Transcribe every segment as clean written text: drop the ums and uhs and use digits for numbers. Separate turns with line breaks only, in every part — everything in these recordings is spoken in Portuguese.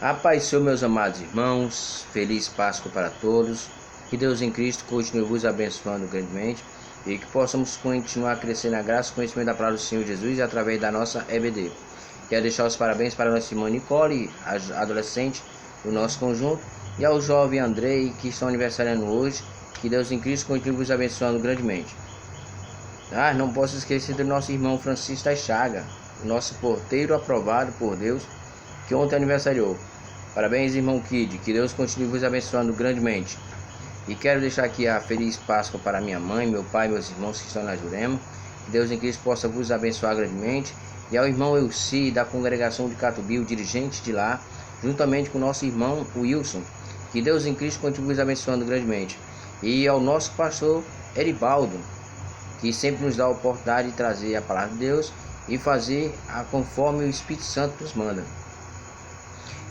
A paz, Senhor, meus amados irmãos, feliz Páscoa para todos, que Deus em Cristo continue vos abençoando grandemente e que possamos continuar a crescer na graça e conhecimento da palavra do Senhor Jesus através da nossa EBD. Quero deixar os parabéns para a nossa irmã Nicole, a adolescente do nosso conjunto, e ao jovem Andrei, que estão aniversariando hoje. Que Deus em Cristo continue vos abençoando grandemente. Não posso esquecer do nosso irmão Francisco da Chaga, o nosso porteiro aprovado por Deus, que ontem aniversariou. Parabéns, irmão Kid, que Deus continue vos abençoando grandemente. E quero deixar aqui a feliz Páscoa para minha mãe, meu pai e meus irmãos que estão na Jurema. Que Deus em Cristo possa vos abençoar grandemente. E ao irmão Elci, da congregação de Catubi, o dirigente de lá, juntamente com o nosso irmão Wilson. Que Deus em Cristo continue vos abençoando grandemente. E ao nosso pastor Eribaldo, que sempre nos dá a oportunidade de trazer a palavra de Deus e fazer conforme o Espírito Santo nos manda.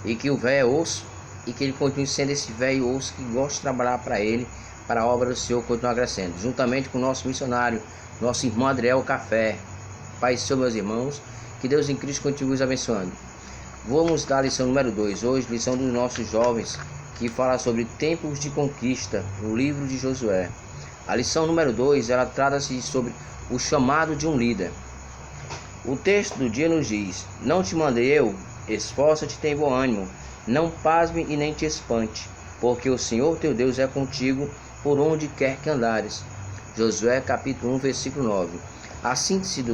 E que o velho é osso, e que ele continue sendo esse velho osso que gosta de trabalhar para ele, para a obra do Senhor continuar crescendo, juntamente com o nosso missionário, nosso irmão Adriel Café. Pai e Senhor, meus irmãos, que Deus em Cristo continue os abençoando. Vamos dar a lição número 2, hoje, lição dos nossos jovens, que fala sobre tempos de conquista, no livro de Josué. A lição número 2, ela trata-se sobre o chamado de um líder. O texto do dia nos diz: não te mandei eu? Esforça-te e tem bom ânimo, não pasme e nem te espante, porque o Senhor teu Deus é contigo por onde quer que andares. Josué capítulo 1, versículo 9. A síntese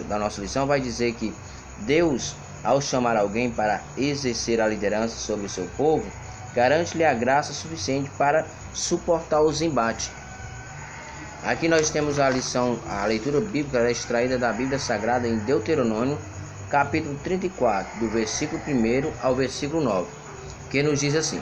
da nossa lição vai dizer que Deus, ao chamar alguém para exercer a liderança sobre o seu povo, garante-lhe a graça suficiente para suportar os embates. Aqui nós temos a leitura bíblica extraída da Bíblia Sagrada em Deuteronômio, capítulo 34, do versículo 1 ao versículo 9, que nos diz assim: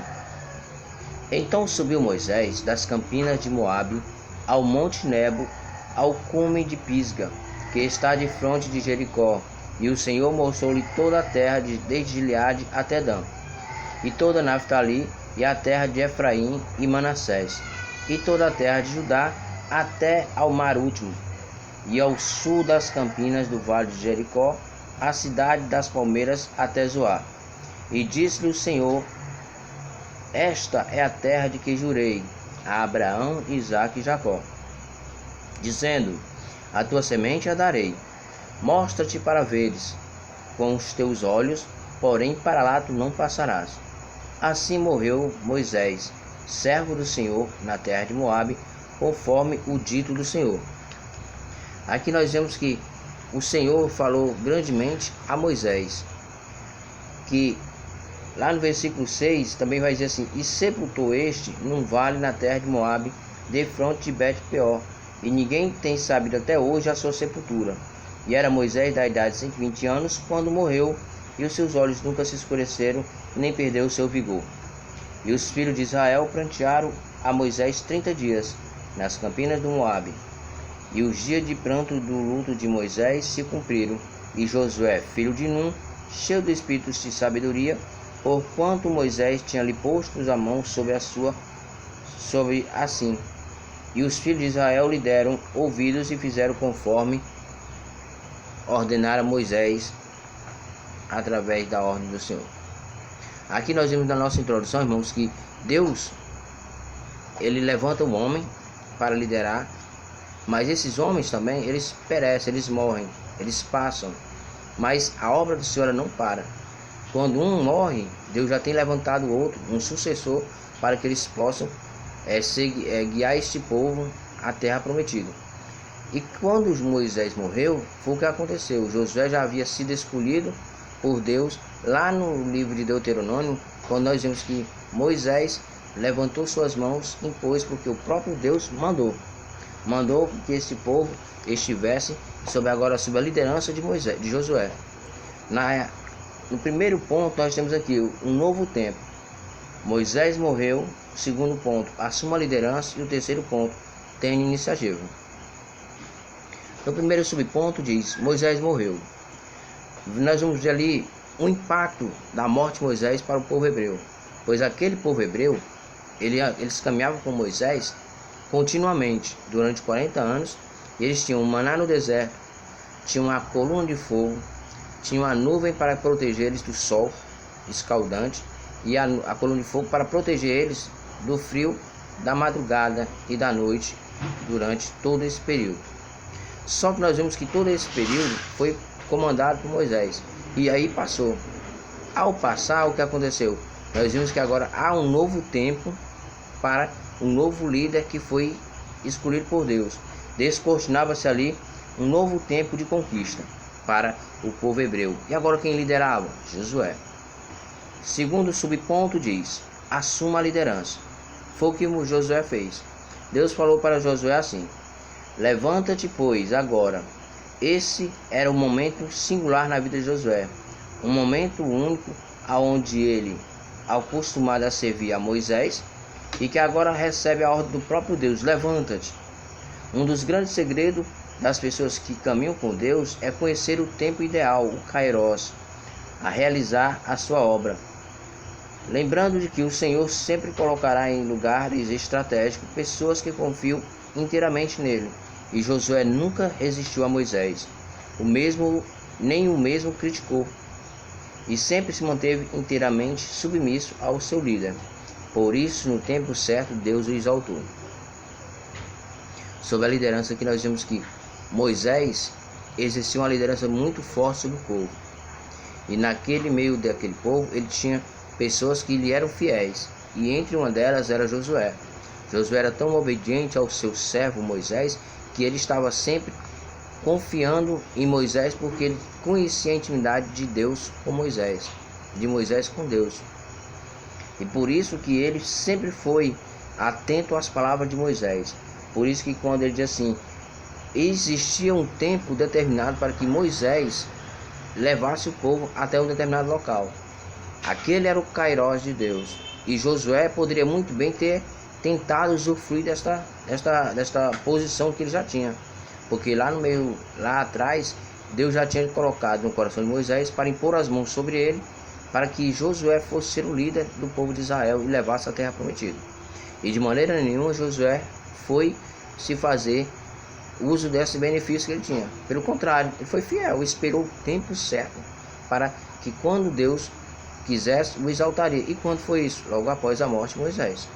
então subiu Moisés das campinas de Moabe ao monte Nebo, ao cume de Pisga, que está de fronte de Jericó, e o Senhor mostrou-lhe toda a terra desde Gileade até Dan, e toda Naftali, e a terra de Efraim e Manassés, e toda a terra de Judá até ao mar último, e ao sul das campinas do vale de Jericó, a cidade das palmeiras até Zoar. E disse-lhe o Senhor: esta é a terra de que jurei a Abraão, Isaque e Jacó, dizendo: a tua semente a darei. Mostra-te para veres com os teus olhos, porém para lá tu não passarás. Assim morreu Moisés, servo do Senhor, na terra de Moabe, conforme o dito do Senhor. Aqui nós vemos que o Senhor falou grandemente a Moisés, que lá no versículo 6 também vai dizer assim: e sepultou este num vale na terra de Moabe, defronte de Bet-peor, e ninguém tem sabido até hoje a sua sepultura. E era Moisés da idade de 120 anos quando morreu, e os seus olhos nunca se escureceram, nem perdeu o seu vigor. E os filhos de Israel prantearam a Moisés 30 dias, nas campinas do Moabe. E os dias de pranto do luto de Moisés se cumpriram, e Josué, filho de Num, cheio de espírito de sabedoria, porquanto Moisés tinha-lhe posto a mão sobre assim. E os filhos de Israel lhe deram ouvidos e fizeram conforme ordenara Moisés, através da ordem do Senhor. Aqui nós vemos na nossa introdução, irmãos, que Deus, ele levanta o homem para liderar, mas esses homens também, eles perecem, eles morrem, eles passam, mas a obra do Senhor não para. Quando um morre, Deus já tem levantado outro, um sucessor, para que eles possam guiar este povo à terra prometida. E quando Moisés morreu, foi o que aconteceu. Josué já havia sido escolhido por Deus. Lá no livro de Deuteronômio, quando nós vemos que Moisés levantou suas mãos, impôs, porque o próprio Deus mandou que esse povo estivesse sob a liderança de Josué. No primeiro ponto nós temos aqui um novo tempo. Moisés morreu. O segundo ponto, assuma a liderança. E o terceiro ponto, tenha iniciativa. No primeiro subponto diz: Moisés morreu. Nós vamos ver ali o impacto da morte de Moisés para o povo hebreu, pois aquele povo hebreu, eles caminhavam com Moisés continuamente durante 40 anos. Eles tinham um maná no deserto, tinham uma coluna de fogo, tinham uma nuvem para proteger eles do sol, escaldante e a coluna de fogo para proteger eles do frio da madrugada e da noite durante todo esse período. Só que nós vemos que todo esse período foi comandado por Moisés. E aí passou. Ao passar, o que aconteceu? Nós vimos que agora há um novo tempo para um novo líder que foi escolhido por Deus. Descortinava-se ali um novo tempo de conquista para o povo hebreu. E agora quem liderava? Josué. Segundo subponto diz: assuma a liderança. Foi o que Josué fez. Deus falou para Josué assim: levanta-te, pois, agora. Esse era um momento singular na vida de Josué, um momento único aonde ele, acostumado a servir a Moisés, e que agora recebe a ordem do próprio Deus: levanta-te. Um dos grandes segredos das pessoas que caminham com Deus é conhecer o tempo ideal, o Kairos, a realizar a sua obra. Lembrando de que o Senhor sempre colocará em lugares estratégicos pessoas que confiam inteiramente nele. E Josué nunca resistiu a Moisés, nem o mesmo criticou, e sempre se manteve inteiramente submisso ao seu líder. Por isso, no tempo certo, Deus o exaltou. Sobre a liderança, que nós vemos que Moisés exercia uma liderança muito forte sobre o povo. E naquele meio daquele povo, ele tinha pessoas que lhe eram fiéis, e entre uma delas era Josué. Josué era tão obediente ao seu servo Moisés que ele estava sempre confiando em Moisés, porque ele conhecia a intimidade de Deus com Moisés, de Moisés com Deus. E por isso que ele sempre foi atento às palavras de Moisés. Por isso que quando ele diz assim, existia um tempo determinado para que Moisés levasse o povo até um determinado local. Aquele era o Kairos de Deus. E Josué poderia muito bem ter tentado usufruir desta posição que ele já tinha. Porque lá atrás, Deus já tinha colocado no coração de Moisés para impor as mãos sobre ele, para que Josué fosse ser o líder do povo de Israel e levasse a terra prometida. E de maneira nenhuma Josué foi se fazer uso desse benefício que ele tinha. Pelo contrário, ele foi fiel, esperou o tempo certo para que quando Deus quisesse, o exaltaria. E quando foi isso? Logo após a morte de Moisés.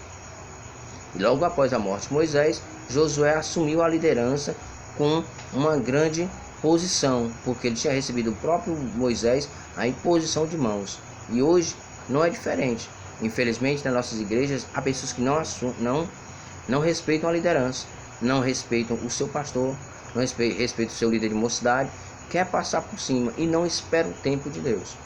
E logo após a morte de Moisés, Josué assumiu a liderança com uma grande posição, porque ele tinha recebido do próprio Moisés a imposição de mãos. E hoje não é diferente. Infelizmente, nas nossas igrejas, há pessoas que não respeitam a liderança, não respeitam o seu pastor, não respeitam o seu líder de mocidade, quer passar por cima e não espera o tempo de Deus.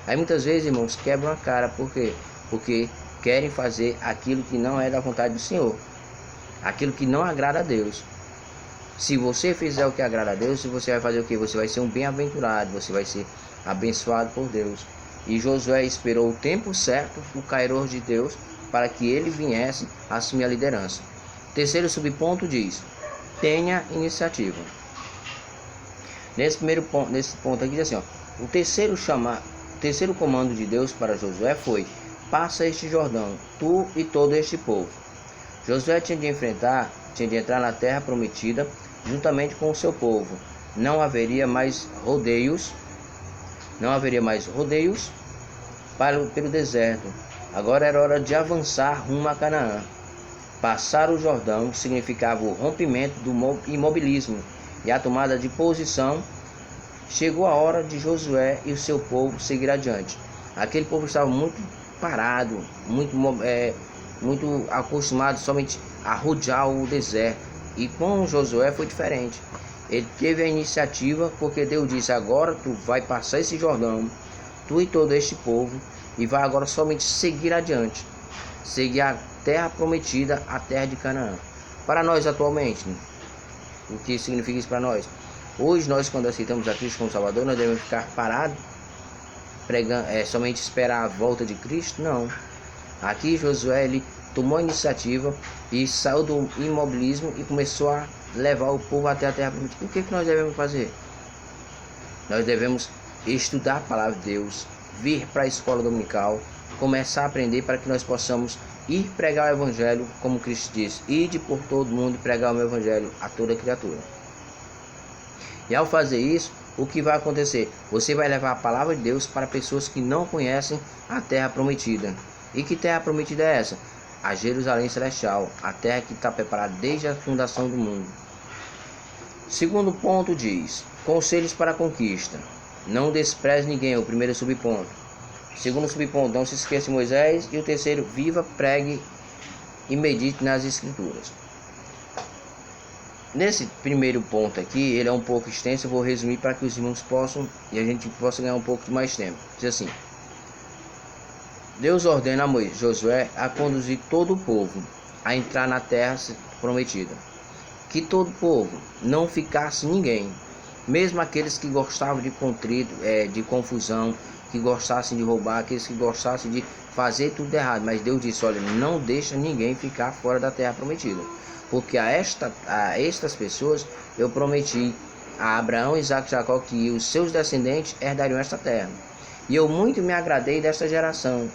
Aí muitas vezes, irmãos, quebram a cara. Por quê? Porque querem fazer aquilo que não é da vontade do Senhor, aquilo que não agrada a Deus. Se você fizer o que agrada a Deus, você vai fazer o que? Você vai ser um bem-aventurado, você vai ser abençoado por Deus. E Josué esperou o tempo certo, o Kairos de Deus, para que ele viesse assumir a liderança. Terceiro subponto diz: tenha iniciativa. Nesse ponto aqui diz assim, ó, o terceiro comando de Deus para Josué foi: passa este Jordão, tu e todo este povo. Josué tinha de entrar na terra prometida juntamente com o seu povo. Não haveria mais rodeios pelo deserto. Agora era hora de avançar rumo a Canaã. Passar o Jordão significava o rompimento do imobilismo e a tomada de posição. Chegou a hora de Josué e o seu povo seguir adiante. Aquele povo estava muito parado, muito acostumado somente a rodear o deserto. E com Josué foi diferente. Ele teve a iniciativa, porque Deus disse: agora tu vai passar esse Jordão, tu e todo este povo, e vai agora somente seguir adiante, seguir a terra prometida, a terra de Canaã. Para nós atualmente, o que significa isso para nós? Hoje nós, quando aceitamos a Cristo como Salvador, nós devemos ficar parados, pregando, somente esperar a volta de Cristo? Não. Aqui Josué, ele tomou a iniciativa e saiu do imobilismo e começou a levar o povo até a terra prometida. O que nós devemos fazer? Nós devemos estudar a palavra de Deus, vir para a escola dominical, começar a aprender, para que nós possamos ir pregar o evangelho, como Cristo disse: ide por todo mundo e pregar o meu evangelho a toda criatura. E ao fazer isso, o que vai acontecer? Você vai levar a palavra de Deus para pessoas que não conhecem a terra prometida. E que terra prometida é essa? A Jerusalém Celestial, a terra que está preparada desde a fundação do mundo. Segundo ponto diz: conselhos para a conquista. Não despreze ninguém, é o primeiro subponto. Segundo subponto, não se esqueça de Moisés. E o terceiro, viva, pregue e medite nas Escrituras. Nesse primeiro ponto aqui, ele é um pouco extenso, eu vou resumir para que os irmãos possam e a gente possa ganhar um pouco de mais tempo. Diz assim: Deus ordena a Josué a conduzir todo o povo a entrar na terra prometida. Que todo o povo não ficasse ninguém, mesmo aqueles que gostavam de contrito, de confusão, que gostassem de roubar, aqueles que gostassem de fazer tudo errado. Mas Deus disse: olha, não deixa ninguém ficar fora da terra prometida, porque a estas pessoas eu prometi a Abraão, Isaque e Jacó que os seus descendentes herdariam esta terra. E eu muito me agradei desta geração.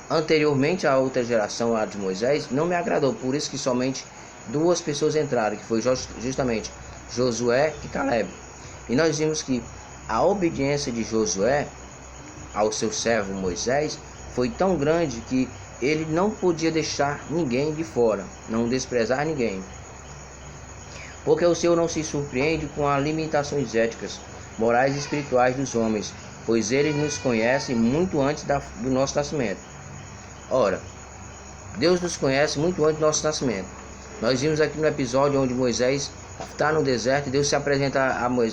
Anteriormente a outra geração, a de Moisés, não me agradou, por isso que somente duas pessoas entraram, que foi justamente Josué e Caleb. E nós vimos que a obediência de Josué ao seu servo Moisés foi tão grande que ele não podia deixar ninguém de fora, não desprezar ninguém. Porque o Senhor não se surpreende com as limitações éticas, morais e espirituais dos homens, pois Ele nos conhece muito antes do nosso nascimento. Ora, Deus nos conhece muito antes do nosso nascimento. Nós vimos aqui no episódio onde Moisés está no deserto e Deus se apresenta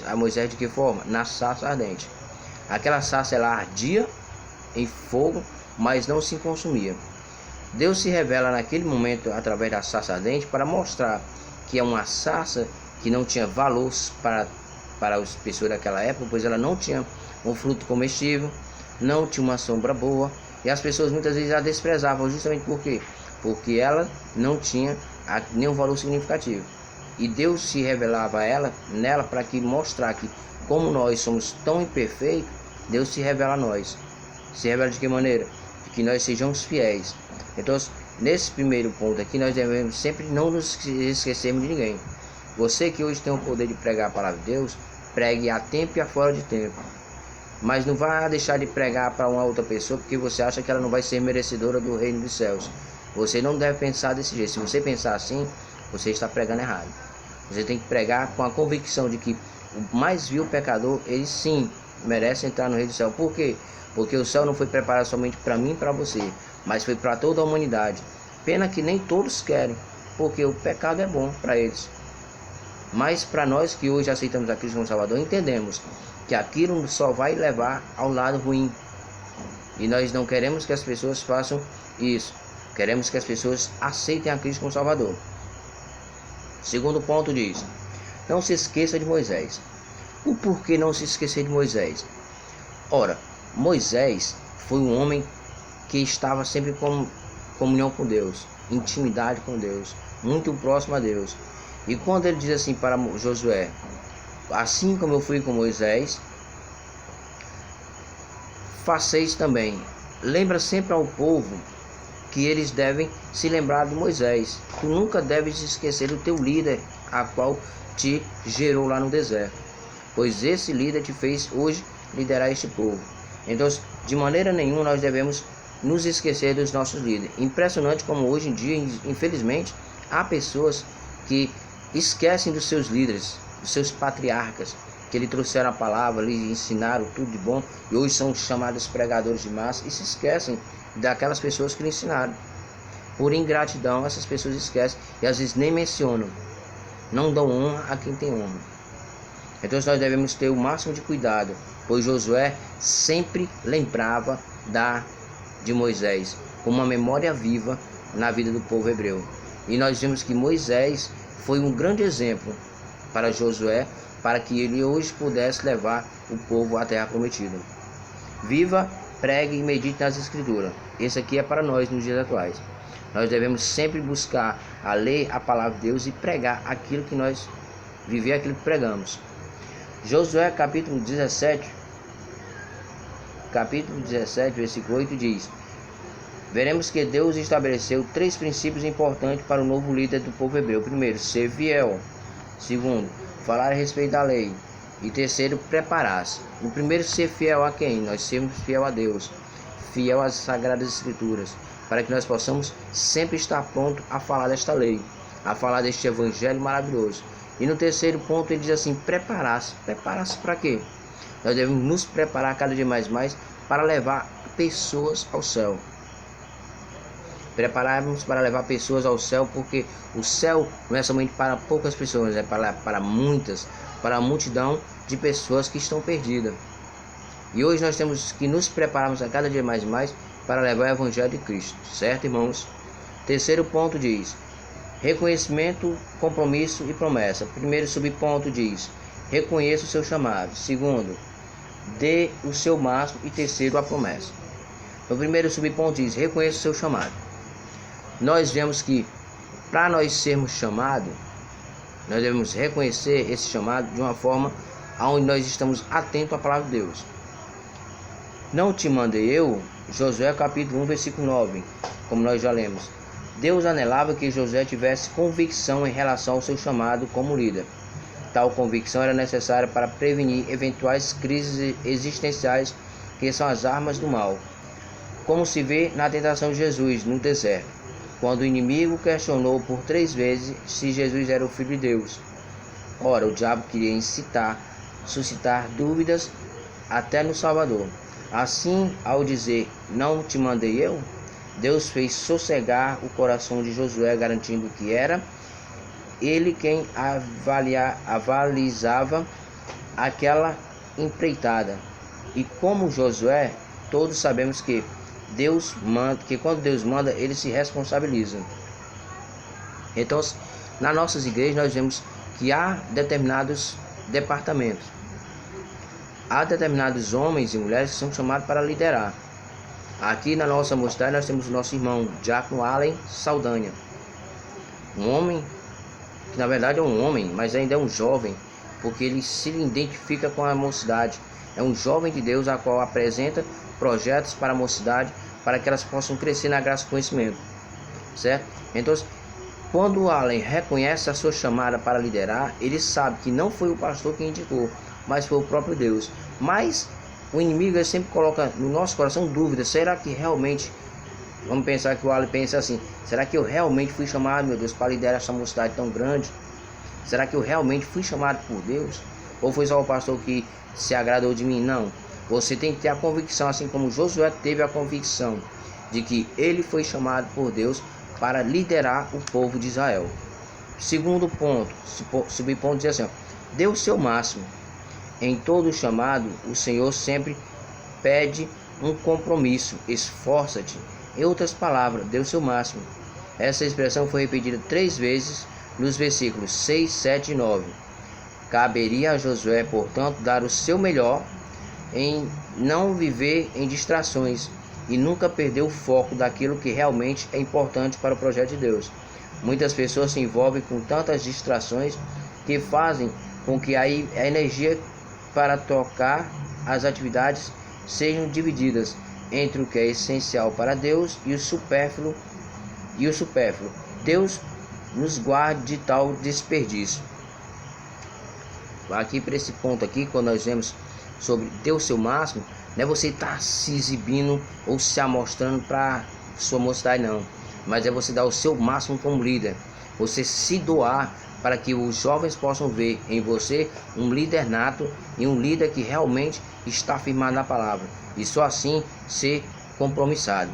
a Moisés de que forma? Na sarça ardente. Aquela sarça ela ardia em fogo, mas não se consumia. Deus se revela naquele momento através da sarça ardente para mostrar que é uma sarça que não tinha valor para as pessoas daquela época, pois ela não tinha um fruto comestível, não tinha uma sombra boa, e as pessoas muitas vezes a desprezavam, justamente por quê? Porque ela não tinha nenhum valor significativo. E Deus se revelava nela para que mostrar que, como nós somos tão imperfeitos, Deus se revela a nós. Se revela de que maneira? De que nós sejamos fiéis. Então, nesse primeiro ponto aqui, nós devemos sempre não nos esquecermos de ninguém. Você que hoje tem o poder de pregar a palavra de Deus, pregue a tempo e a fora de tempo. Mas não vá deixar de pregar para uma outra pessoa porque você acha que ela não vai ser merecedora do reino dos céus. Você não deve pensar desse jeito. Se você pensar assim, você está pregando errado. Você tem que pregar com a convicção de que o mais vil pecador, ele sim merece entrar no reino do céu. Por quê? Porque o céu não foi preparado somente para mim e para você, mas foi para toda a humanidade. Pena que nem todos querem, porque o pecado é bom para eles. Mas para nós que hoje aceitamos a Cristo como Salvador, entendemos que aquilo só vai levar ao lado ruim. E nós não queremos que as pessoas façam isso. Queremos que as pessoas aceitem a Cristo como Salvador. Segundo ponto diz: não se esqueça de Moisés. O porquê não se esquecer de Moisés? Ora, Moisés foi um homem que estava sempre com comunhão com Deus, intimidade com Deus, muito próximo a Deus. E quando ele diz assim para Josué: assim como eu fui com Moisés, faceis também. Lembra sempre ao povo que eles devem se lembrar de Moisés. Tu nunca deves esquecer do teu líder, a qual te gerou lá no deserto, pois esse líder te fez hoje liderar este povo. Então, de maneira nenhuma nós devemos nos esquecer dos nossos líderes. Impressionante como hoje em dia, infelizmente, há pessoas que esquecem dos seus líderes, dos seus patriarcas, que lhe trouxeram a palavra, lhe ensinaram tudo de bom, e hoje são chamados pregadores de massa, e se esquecem daquelas pessoas que lhe ensinaram. Por ingratidão, essas pessoas esquecem, e às vezes nem mencionam, não dão honra a quem tem honra. Então nós devemos ter o máximo de cuidado, pois Josué sempre lembrava de Moisés, como uma memória viva na vida do povo hebreu. E nós vimos que Moisés foi um grande exemplo para Josué, para que ele hoje pudesse levar o povo à terra prometida. Viva, pregue e medite nas Escrituras. Esse aqui é para nós nos dias atuais. Nós devemos sempre buscar a ler a palavra de Deus e pregar aquilo que nós viver aquilo que pregamos. Josué capítulo 17, versículo 8 diz: veremos que Deus estabeleceu 3 princípios importantes para o novo líder do povo hebreu. Primeiro, ser fiel. Segundo, falar a respeito da lei. E terceiro, preparar-se. O primeiro, ser fiel a quem? Nós sermos fiel a Deus, fiel às Sagradas Escrituras, para que nós possamos sempre estar pronto a falar desta lei, a falar deste evangelho maravilhoso. E no terceiro ponto ele diz assim, preparar-se. Preparar-se para quê? Nós devemos nos preparar cada dia mais para levar pessoas ao céu. Prepararmos para levar pessoas ao céu, porque o céu não é somente para poucas pessoas, é para muitas, para a multidão de pessoas que estão perdidas. E hoje nós temos que nos prepararmos a cada dia mais para levar o evangelho de Cristo, certo, irmãos? Terceiro ponto diz, reconhecimento, compromisso e promessa. Primeiro subponto diz, reconheça o seu chamado. Segundo, dê o seu máximo. E terceiro, a promessa. O primeiro subponto diz, reconheça o seu chamado. Nós vemos que para nós sermos chamados, nós devemos reconhecer esse chamado de uma forma onde nós estamos atentos à palavra de Deus. Não te mandei eu, Josué capítulo 1, versículo 9, como nós já lemos. Deus anelava que Josué tivesse convicção em relação ao seu chamado como líder. Tal convicção era necessária para prevenir eventuais crises existenciais que são as armas do mal, como se vê na tentação de Jesus no deserto, quando o inimigo questionou por 3 vezes se Jesus era o Filho de Deus. Ora, o diabo queria suscitar dúvidas até no Salvador. Assim, ao dizer, não te mandei eu, Deus fez sossegar o coração de Josué, garantindo que era ele quem avalizava aquela empreitada. E como Josué, todos sabemos que Deus manda, que quando Deus manda, ele se responsabiliza. Então, nas nossas igrejas nós vemos que há determinados departamentos. Há determinados homens e mulheres que são chamados para liderar. Aqui na nossa mocidade nós temos o nosso irmão Diácono Allen Saldanha, um homem que na verdade é um homem, mas ainda é um jovem, porque ele se identifica com a mocidade. É um jovem de Deus, a qual apresenta projetos para a mocidade, para que elas possam crescer na graça e conhecimento, certo? Então, quando o Allen reconhece a sua chamada para liderar, ele sabe que não foi o pastor que indicou, mas foi o próprio Deus. Mas o inimigo ele sempre coloca no nosso coração dúvidas. Será que realmente, vamos pensar que o Allen pensa assim, será que eu realmente fui chamado, meu Deus, para liderar essa mocidade tão grande? Será que eu realmente fui chamado por Deus? Ou foi só o pastor que se agradou de mim? Não. Você tem que ter a convicção, assim como Josué teve a convicção de que ele foi chamado por Deus para liderar o povo de Israel. Segundo ponto, subponto diz assim, dê o seu máximo. Em todo chamado, o Senhor sempre pede um compromisso, esforça-te. Em outras palavras, dê o seu máximo. Essa expressão foi repetida 3 vezes nos versículos 6, 7 e 9. Caberia a Josué, portanto, dar o seu melhor em não viver em distrações e nunca perder o foco daquilo que realmente é importante para o projeto de Deus. Muitas pessoas se envolvem com tantas distrações que fazem com que a energia para tocar as atividades sejam divididas entre o que é essencial para Deus e o supérfluo. Deus nos guarde de tal desperdício. Aqui para esse ponto aqui, quando nós vemos sobre ter o seu máximo, não é você estar se exibindo ou se amostrando para sua mocidade, não, mas é você dar o seu máximo como líder, você se doar para que os jovens possam ver em você um líder nato e um líder que realmente está firmado na palavra, e só assim ser compromissado.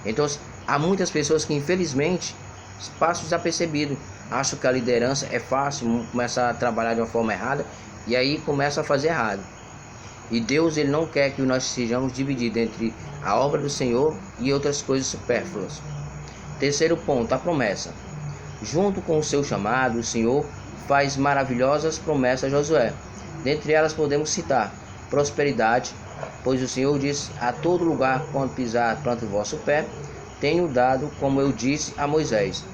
Então há muitas pessoas que infelizmente passam desapercebido, acham que a liderança é fácil, começam a trabalhar de uma forma errada e aí começa a fazer errado. E Deus ele não quer que nós sejamos divididos entre a obra do Senhor e outras coisas supérfluas. Terceiro ponto, a promessa. Junto com o seu chamado, o Senhor faz maravilhosas promessas a Josué. Dentre elas podemos citar prosperidade, pois o Senhor disse, a todo lugar quando pisar a planta do vosso pé, tenho dado, como eu disse a Moisés.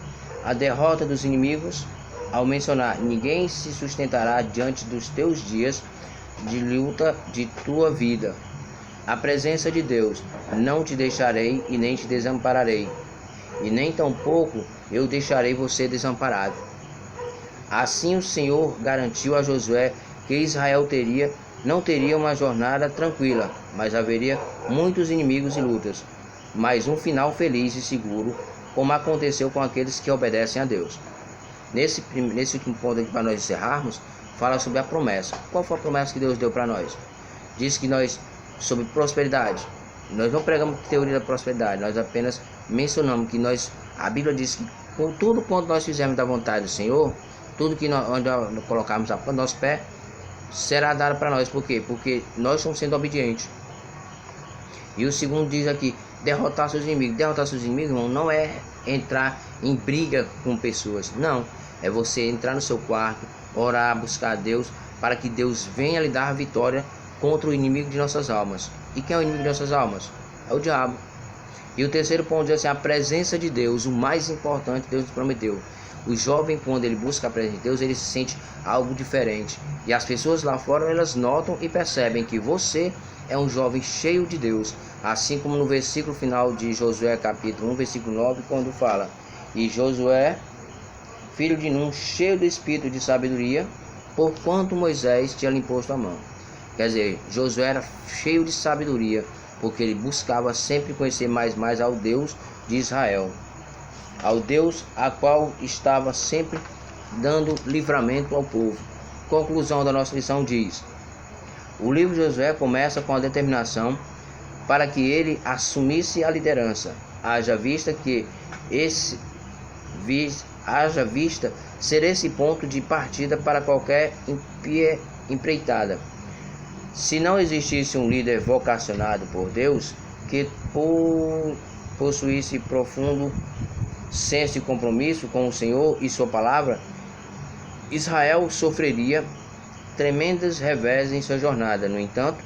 A derrota dos inimigos, ao mencionar, ninguém se sustentará diante dos teus dias de luta de tua vida. A presença de Deus, não te deixarei e nem te desampararei, e nem tampouco eu deixarei você desamparado. Assim o Senhor garantiu a Josué que Israel não teria uma jornada tranquila, mas haveria muitos inimigos e lutas, mas um final feliz e seguro, como aconteceu com aqueles que obedecem a Deus. Nesse último ponto aqui, para nós encerrarmos, fala sobre a promessa. Qual foi a promessa que Deus deu para nós? Diz que nós, sobre prosperidade, nós não pregamos teoria da prosperidade, nós apenas mencionamos que a Bíblia diz que com tudo quanto nós fizermos da vontade do Senhor, tudo que onde colocarmos a nosso pé, será dado para nós. Por quê? Porque nós estamos sendo obedientes. E o segundo diz aqui, derrotar seus inimigos. Derrotar seus inimigos, irmão, não é entrar em briga com pessoas. Não, é você entrar no seu quarto, orar, buscar a Deus, para que Deus venha lhe dar a vitória contra o inimigo de nossas almas. E quem é o inimigo de nossas almas? É o diabo. E o terceiro ponto diz assim, a presença de Deus, o mais importante, Deus nos prometeu. O jovem, quando ele busca a presença de Deus, ele se sente algo diferente. E as pessoas lá fora, elas notam e percebem que você é um jovem cheio de Deus. Assim como no versículo final de Josué, capítulo 1, versículo 9, quando fala: e Josué, filho de Num, cheio do espírito de sabedoria, porquanto Moisés tinha lhe imposto a mão. Quer dizer, Josué era cheio de sabedoria, porque ele buscava sempre conhecer mais ao Deus de Israel, ao Deus a qual estava sempre dando livramento ao povo. Conclusão da nossa lição diz: o livro de Josué começa com a determinação para que ele assumisse a liderança, haja vista ser esse ponto de partida para qualquer empreitada. Se não existisse um líder vocacionado por Deus, que possuísse profundo senso de compromisso com o Senhor e sua palavra, Israel sofreria tremendas revés em sua jornada. No entanto,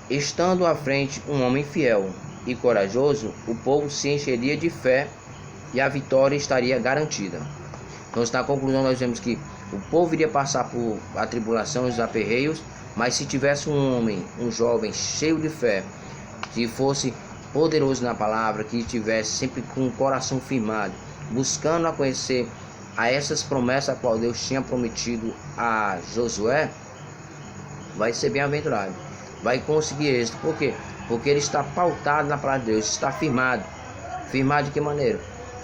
estando à frente um homem fiel e corajoso, o povo se encheria de fé e a vitória estaria garantida. Então, na conclusão, nós vemos que o povo iria passar por a tribulação e os aperreios, mas se tivesse um homem, um jovem cheio de fé, que fosse poderoso na palavra, que estivesse sempre com o coração firmado, buscando a conhecer a essas promessas a qual Deus tinha prometido a Josué, vai ser bem-aventurado, vai conseguir êxito. Por quê? Porque ele está pautado na palavra de Deus, está firmado. Firmado de que maneira?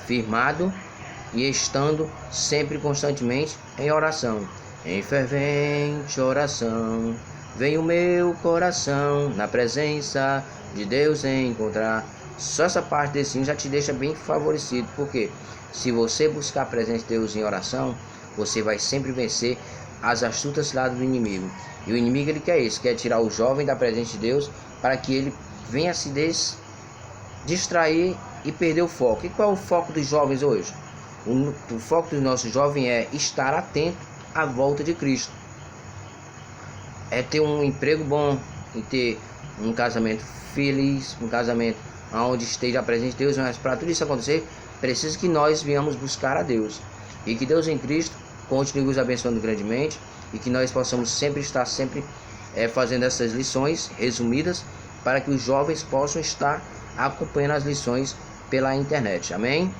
Firmado e estando sempre constantemente em oração. Em fervente oração, vem o meu coração na presença de Deus encontrar. Só essa parte desse hino já te deixa bem favorecido, porque se você buscar a presença de Deus em oração, você vai sempre vencer as astutas ciladas do inimigo. E o inimigo, ele quer isso, quer tirar o jovem da presença de Deus, para que ele venha se distrair e perder o foco. E qual é o foco dos jovens hoje? O foco dos nossos jovens é estar atento à volta de Cristo, é ter um emprego bom, e ter um casamento feliz, um casamento onde esteja a presença de Deus. Mas para tudo isso acontecer, precisa que nós venhamos buscar a Deus, e que Deus em Cristo continue nos abençoando grandemente, e que nós possamos estar fazendo essas lições resumidas, para que os jovens possam estar acompanhando as lições pela internet. Amém?